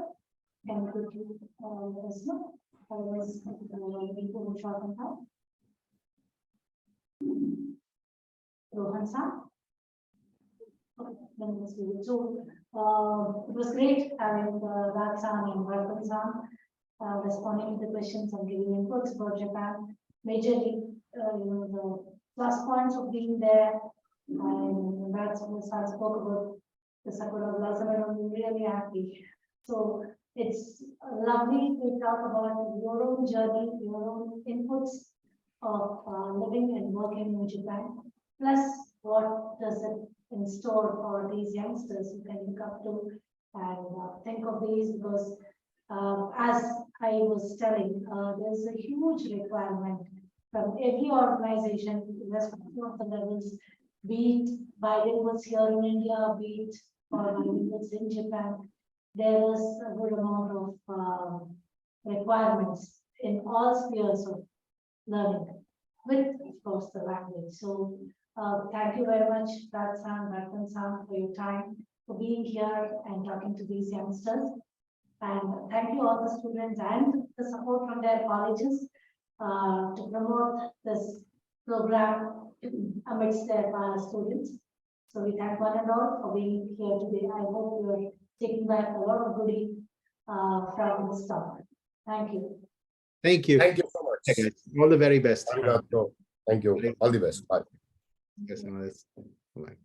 can you quickly let us know? Otherwise, people will short on time. Rohan San? Okay, then let's do it. So, it was great having Raj San and Vartan San responding to the questions and giving inputs about Japan. Majorly, the plus points of being there, and that's what I spoke about the Sakura Blossom, and I'm really happy. So it's lovely to talk about your own journey, your own inputs of living and working in Japan, plus what does it in store for these youngsters who can look up to and think of these, because as I was telling, there's a huge requirement from every organization, irrespective of the levels, be it bilinguals here in India, be it or bilinguals in Japan. There is a good amount of requirements in all spheres of learning, with, of course, the language. So thank you very much, Raj-san, Ratan-san, for your time, for being here and talking to these youngsters. And thank you all the students and the support from their colleges to promote this program amidst their students. So we thank one and all for being here today. I hope you are taking back a lot of goodie from this talk. Thank you. Thank you. Thank you so much. Okay, guys. All the very best. Arigato. Thank you. All the best. Bye. Yes, bye.